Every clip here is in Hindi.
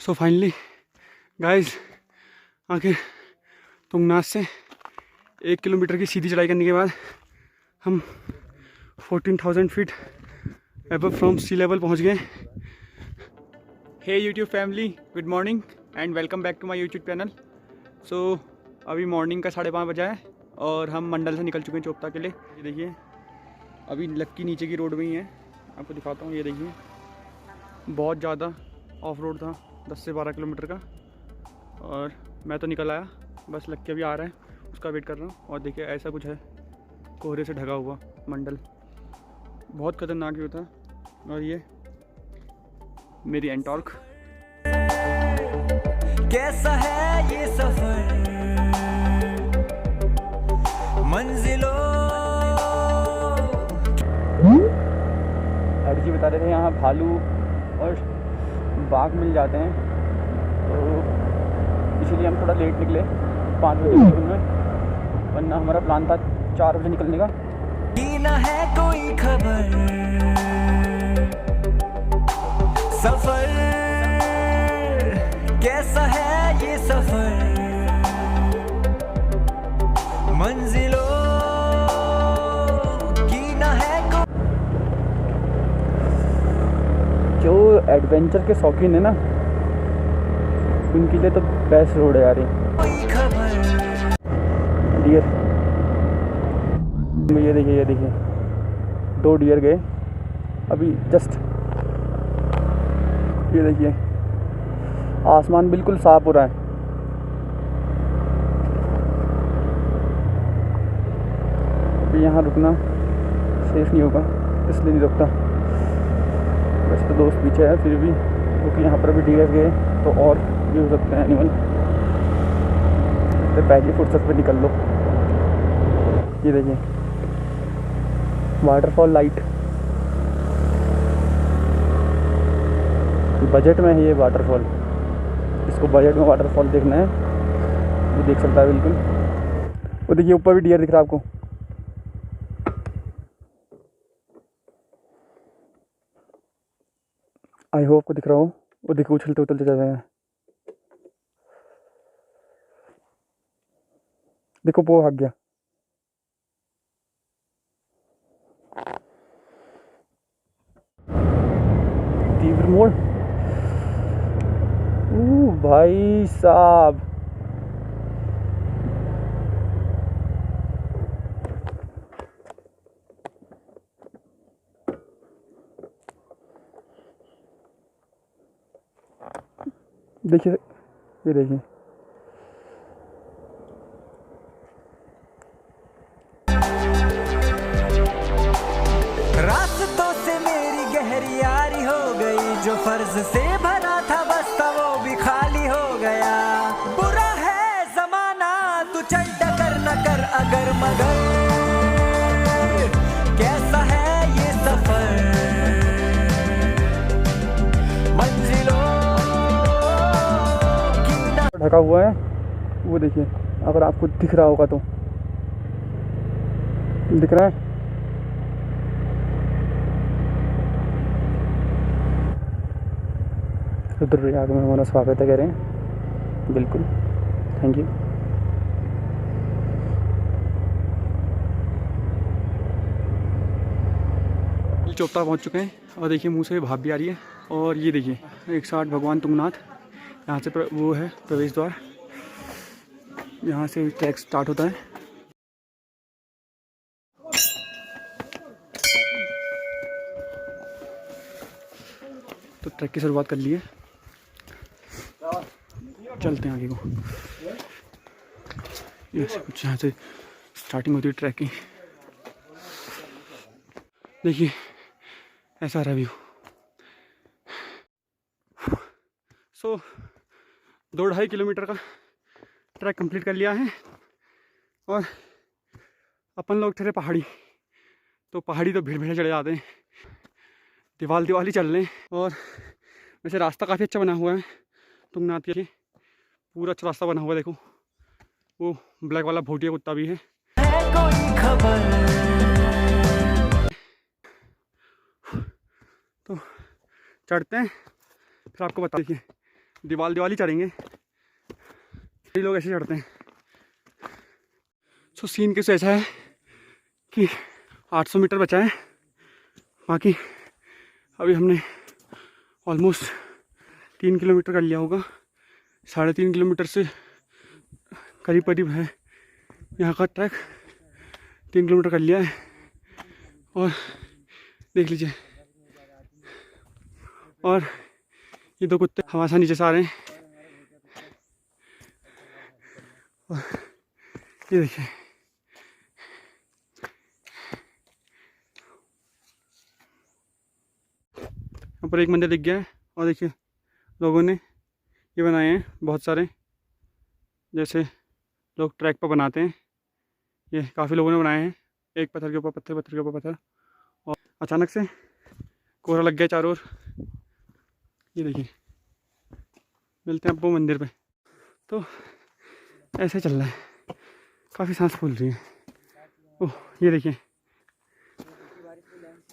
सो फाइनली गाइस आखिर तुंगनाथ से 1 किलोमीटर की सीधी चढ़ाई करने के बाद हम 14,000 feet above from sea level पहुंच गए। Hey YouTube family, good morning and welcome back to my YouTube channel. So अभी मॉर्निंग का 5:30 बजा है और हम मंडल से निकल चुके हैं चोपता के लिए। ये देखिए अभी लक्की नीचे की रोड में ही है, आपको दिखाता हूँ। ये देखिए बहुत ज़्यादा ऑफ रोड था, 10 से 12 किलोमीटर का, और मैं तो निकल आया, बस लक्की अभी आ रहा है, उसका वेट कर रहा हूँ। और देखिए ऐसा कुछ है, कोहरे से ढका हुआ मंडल, बहुत खतरनाक व्यू था। और ये मेरी एंटॉर्क। कैसा है ये सफर मंजिलों। हर जी बता रहे थे यहाँ भालू और बाघ मिल जाते हैं, तो इसीलिए हम थोड़ा लेट निकले 5 बजे में, वरना हमारा प्लान था 4 बजे निकलने का। की न है कोई खबर सफर कैसा है ये सफर मंजिलों की न है जो एडवेंचर के शौकीन है ना, उनके लिए तो बेस्ट रोड है यार ये। कोई खबर। डियर, ये देखिए 2 डियर गए अभी जस्ट। ये देखिए आसमान बिल्कुल साफ हो रहा है। अभी यहाँ रुकना सेफ नहीं होगा, इसलिए नहीं रुकता। वैसे तो दोस्त पीछे है फिर भी, क्योंकि यहाँ पर भी डियर गए तो और भी हो सकते हैं एनिमल, तो पहली फुर्सत पे निकल लो। ये देखिए वाटरफॉल लाइट, बजट में है ये वाटरफॉल। इसको बजट में वाटरफॉल देखना है वो देख सकता है बिल्कुल। वो देखिए ऊपर भी डियर दिख रहा है आपको। आई होप को दिख रहा हो। वो देखो उछलते उछलते चल रहे हैं, देखो वो भाग गया। तीव्र मोड़, भाई साहब, देखिए ये देखिए रास्तों से मेरी गहरी यारी हो गई, जो फर्ज से भरा था बस्ता वो भी खाली हो गया। बुरा है जमाना तू चल डकर न कर अगर मगर कैसा है ये सफर मंजिलों की न ढका हुआ है। वो देखिए अगर आपको दिख रहा होगा तो, दिख रहा है। रुद्रप्रयाग में हमारा स्वागत है कह रहे हैं, बिल्कुल, थैंक यू। चोपता पहुंच चुके हैं और देखिए मुंह से भाप भी आ रही है। और ये देखिए 160 भगवान तुंगनाथ, यहाँ से वो है प्रवेश द्वार, यहाँ से ट्रैक स्टार्ट होता है। तो ट्रैक की शुरुआत कर ली है, चलते हैं आगे को। ये कुछ यहाँ से स्टार्टिंग होती है ट्रैक की। देखिए ऐसा रहा व्यू। सो 2-2.5 किलोमीटर का ट्रैक कंप्लीट कर लिया है और अपन लोग ठहरे पहाड़ी, तो पहाड़ी तो भीड़ भीड़ चले जाते हैं, दीवाल ही चल रहे हैं। और वैसे रास्ता काफ़ी अच्छा बना हुआ है तुंगनाथ के लिए, पूरा अच्छा रास्ता बना हुआ है। देखो वो ब्लैक वाला भोटिया कुत्ता भी है। कोई खबर। तो चढ़ते हैं फिर आपको बता। देखिए दिवाली चढ़ेंगे, कई लोग ऐसे चढ़ते हैं। सो सीन कैसे ऐसा है कि 800 मीटर बचा है, बाकी अभी हमने ऑलमोस्ट 3 किलोमीटर कर लिया होगा। 3.5 किलोमीटर से करीब करीब है यहाँ का ट्रैक। 3 किलोमीटर कर लिया है और देख लीजिए, और ये दो कुत्ते हवा से नीचे से आ रहे हैं। और ये देखिए, यहाँ पर एक मंदिर दिख गया है और देखिए लोगों ने ये बनाए हैं बहुत सारे, जैसे लोग ट्रैक पर बनाते हैं। ये काफ़ी लोगों ने बनाए हैं, एक पत्थर के ऊपर पत्थर, पत्थर के ऊपर पत्थर। और अचानक से कोहरा लग गया चारों ओर। ये देखिए, मिलते हैं आपको मंदिर पे। तो ऐसे चल रहा है, काफ़ी सांस फूल रही है। ओह ये देखिए,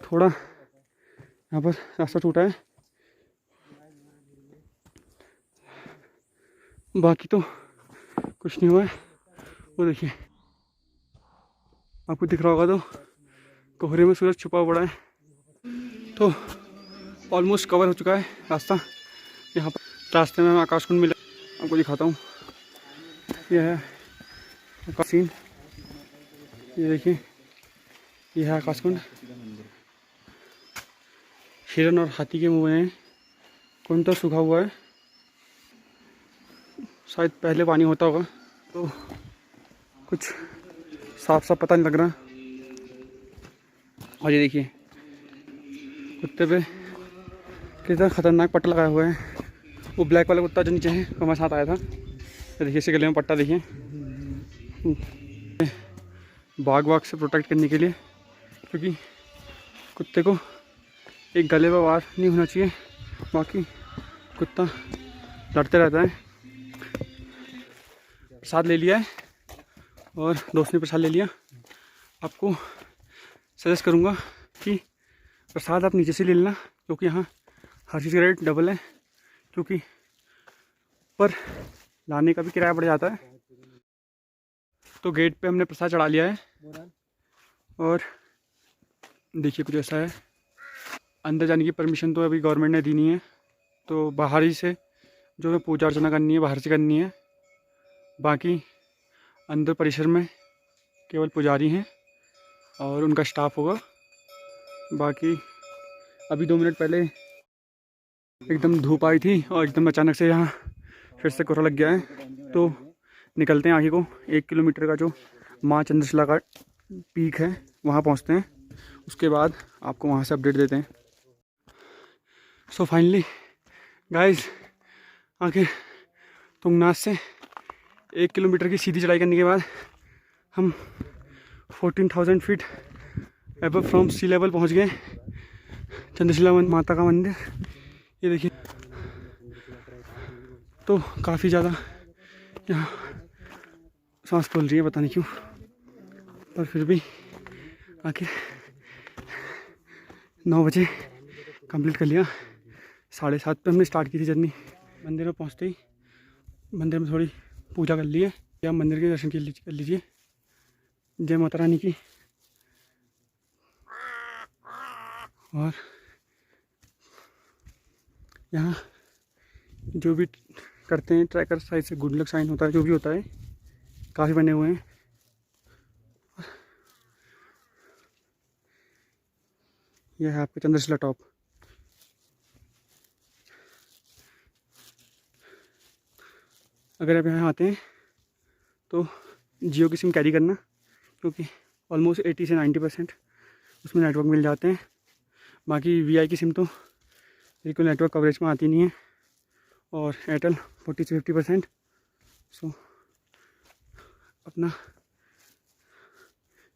थोड़ा यहाँ पर रास्ता टूटा है, बाकी तो कुछ नहीं हुआ है। वो देखिए, आपको दिख रहा होगा तो कोहरे में सूरज छुपा पड़ा है। तो ऑलमोस्ट कवर हो चुका है रास्ता। यहाँ पर रास्ते में आकाश कुंड मिला, आपको दिखाता हूँ। यह है आकाश सीन, ये देखिए, यह है आकाश कुंड। हिरन और हाथी के मुँह बने हैं। कुंड तो सूखा हुआ है, शायद पहले पानी होता होगा, तो कुछ साफ साफ पता नहीं लग रहा। और ये देखिए कुत्ते पे कितना खतरनाक पट्टा लगाया हुआ है। वो ब्लैक वाला कुत्ता जो नीचे है, वो हमारे साथ आया था। तो देखिए इसके गले में पट्टा देखिए, बाघ से प्रोटेक्ट करने के लिए, क्योंकि कुत्ते को एक गले पर वार नहीं होना चाहिए, बाकी कुत्ता लड़ते रहता है। प्रसाद ले लिया है और दोस्त ने प्रसाद ले लिया। आपको सजेस्ट करूँगा कि प्रसाद आप नीचे से ले लेना, क्योंकि यहाँ हर चीज़ का रेट डबल है, क्योंकि पर लाने का भी किराया बढ़ जाता है। तो गेट पे हमने प्रसाद चढ़ा लिया है और देखिए कुछ ऐसा है। अंदर जाने की परमिशन तो अभी गवर्नमेंट ने दी नहीं है, तो बाहर ही से जो हमें पूजा अर्चना करनी है बाहर से करनी है। बाकी अंदर परिसर में केवल पुजारी हैं और उनका स्टाफ होगा। बाकी अभी 2 मिनट पहले एकदम धूप आई थी और एकदम अचानक से यहाँ फिर से कोहरा लग गया है। तो निकलते हैं आगे को, 1 किलोमीटर का जो माँ चंद्रशिला का पीक है वहाँ पहुँचते हैं, उसके बाद आपको वहाँ से अपडेट देते हैं। सो फाइनली गाइस, आखिर तुंगनाथ से 1 किलोमीटर की सीधी चढ़ाई करने के बाद हम 14,000 feet above from sea level पहुँच गए। चंद्रशिला माता का मंदिर ये देखिए। तो काफ़ी ज़्यादा यहाँ सांस फूल रही है, पता नहीं क्यों, पर फिर भी आखिर 9 बजे कंप्लीट कर लिया। 7:30 पे हमने स्टार्ट की थी जर्नी। मंदिर में पहुँचते ही मंदिर में थोड़ी पूजा कर ली है, या मंदिर के दर्शन कर लीजिए। जय माता रानी की। और यहाँ जो भी करते हैं ट्रैकर साइड से गुड लक साइन होता है, जो भी होता है, काफ़ी बने हुए हैं। यह है आपका चंद्रशिला टॉप। अगर आप यहाँ आते हैं तो जियो की सिम कैरी करना, क्योंकि ऑलमोस्ट 80 से 90% उसमें नेटवर्क मिल जाते हैं। बाकी वीआई की सिम तो बिल्कुल नेटवर्क कवरेज में आती नहीं है, और एयरटेल 40 से 50%। सो अपना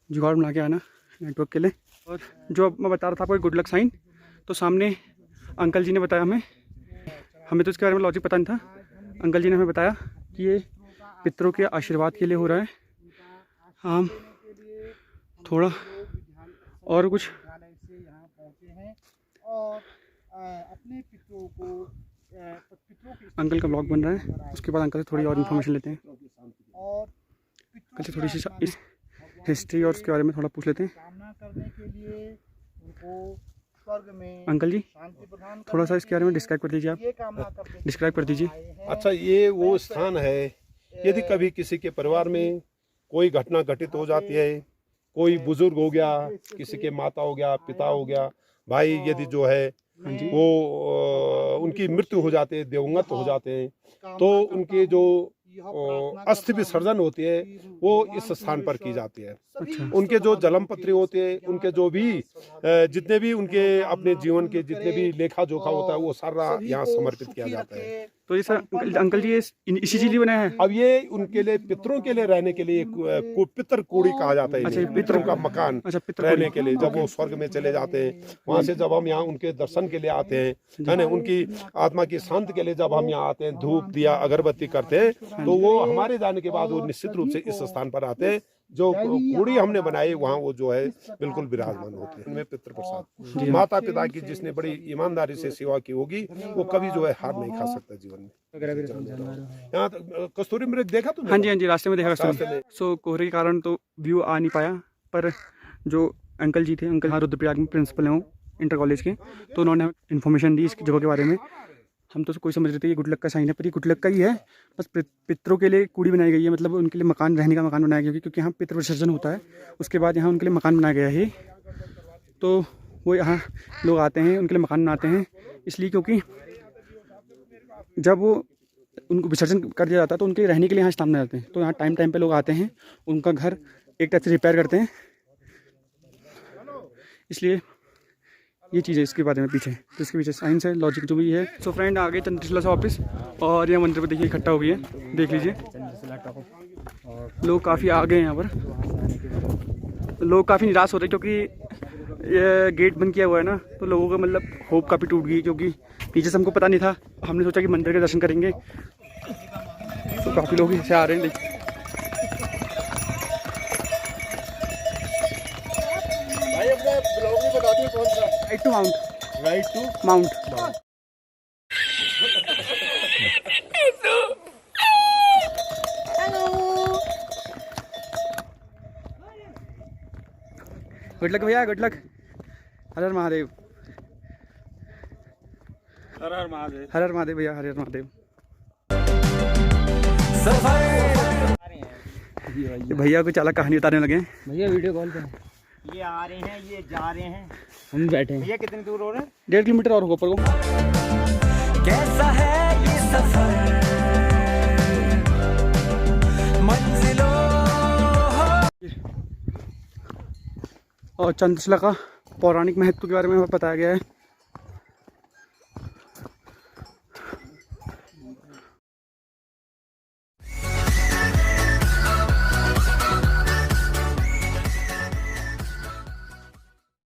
जुगाड़ बना के आना नेटवर्क के लिए। और जो अब मैं बता रहा था आपको गुड लक साइन, तो सामने अंकल जी ने बताया हमें तो इसके बारे में लॉजिक पता नहीं था। अंकल जी ने हमें बताया कि ये पितरों के आशीर्वाद के लिए हो रहा है। हम थोड़ा और कुछ और अपने पितरों की अंकल का ब्लॉग बन रहा है, उसके बाद अंकल से थोड़ी और इन्फॉर्मेशन लेते हैं। अंकल से थोड़ी सी इस हिस्ट्री और उसके बारे में थोड़ा पूछ लेते हैं। अंकल जी थोड़ा सा इसके बारे में डिस्क्राइब कर दीजिए, आप डिस्क्राइब कर दीजिए। अच्छा, ये वो स्थान है, यदि कभी किसी के परिवार में कोई घटना घटित हो जाती है, कोई बुजुर्ग हो गया, किसी के माता हो गया, पिता हो गया, भाई यदि जो है वो उनकी मृत्यु हो जाते हैं, दिवंगत हो जाते हैं, तो उनके जो अस्थि विसर्जन होती है वो इस स्थान पर की जाती है। अच्छा। उनके जो जलम पत्री होते हैं, उनके जो भी जितने भी उनके अपने जीवन के जितने भी लेखा जोखा होता है वो सारा यहाँ समर्पित किया जाता है। तो ये सर अंकल जी ये इसी चीज बनाया है? अब ये उनके लिए पितरों के लिए रहने के लिए पितर कोड़ी कहा जाता है। अच्छा, पितरों का मकान अच्छा, रहने के लिए, जब वो स्वर्ग में चले जाते हैं, वहाँ से जब हम यहाँ उनके दर्शन के लिए आते हैं, है ना, उनकी आत्मा की शांति के लिए जब हम यहाँ आते हैं, धूप दिया अगरबत्ती करते हैं, तो वो हमारे जाने के बाद वो निश्चित रूप से इस स्थान पर आते हैं। जो कुड़ी हमने बनाई वहाँ वो जो है बिल्कुल विराजमान होते हैं। उनमें पितृ प्रसाद, माता पिता की जिसने बड़ी ईमानदारी से सेवा की होगी वो कभी जो है हार नहीं खा सकता जीवन में। यहाँ कस्तूरी मृग देखा तुमने? हाँ जी, हाँ जी, रास्ते में देखा रास्ते में। सो कोहरे के कारण तो व्यू आ नहीं पाया, पर जो अंकल जी थे, अंकल हाँ रुद्रप्रयाग में प्रिंसिपल हैं वो इंटर कॉलेज के, तो उन्होंने इन्फॉर्मेशन दी इस जगह के बारे में। हम तो कोई समझ रहे थे ये गुड लक का साइन है, पर ये गुड लक का ही है। बस पितरों के लिए कुड़ी बनाई गई है, मतलब उनके लिए मकान, रहने का मकान बनाया गया है, क्योंकि यहाँ पितृ विसर्जन होता है, उसके बाद यहाँ उनके लिए मकान बनाया गया है। तो वो यहाँ लोग आते हैं, उनके लिए मकान बनाते हैं, इसलिए क्योंकि जब वो उनको विसर्जन कर दिया जाता है तो उनके रहने के लिए यहाँ स्थान बनाते हैं। तो यहाँ टाइम टाइम पे लोग आते हैं, उनका घर एक टाइप से रिपेयर करते हैं, इसलिए ये चीज़ है इसके बारे में पीछे। तो इसके पीछे साइंस है, लॉजिक जो भी है। सो फ्रेंड आ गए चंद्रशिला से वापस, और यहाँ मंदिर पर देखिए इकट्ठा हो गई है, देख लीजिए लोग काफ़ी आ गए हैं यहाँ पर। लोग काफ़ी निराश हो रहे हैं क्योंकि ये गेट बंद किया हुआ है ना, तो लोगों का मतलब होप काफ़ी टूट गई, क्योंकि पीछे से हमको पता नहीं था। हमने सोचा कि मंदिर के दर्शन करेंगे, तो काफ़ी लोग ऐसे आ रहे हैं। देखिए भाई अपना ब्लॉग में बता दिए कौन सा? Right to mount, right to mount. Good luck भैया, गुड लक। हर हर महादेव, हर हर महादेव, हर हर महादेव भैया, हर हर महादेव। ये भैया को चालक कहानी उतारने लगे हैं। भैया वीडियो कॉल पे ये आ रहे हैं, ये जा रहे हैं। हम बैठे हैं। भैया कितनी दूर हो रहे हैं? 1.5 किलोमीटर और होगा ऊपर को। कैसा है ये सफर, मंजिलों और चंद्रशिला का पौराणिक महत्व के बारे में हमें बताया गया है।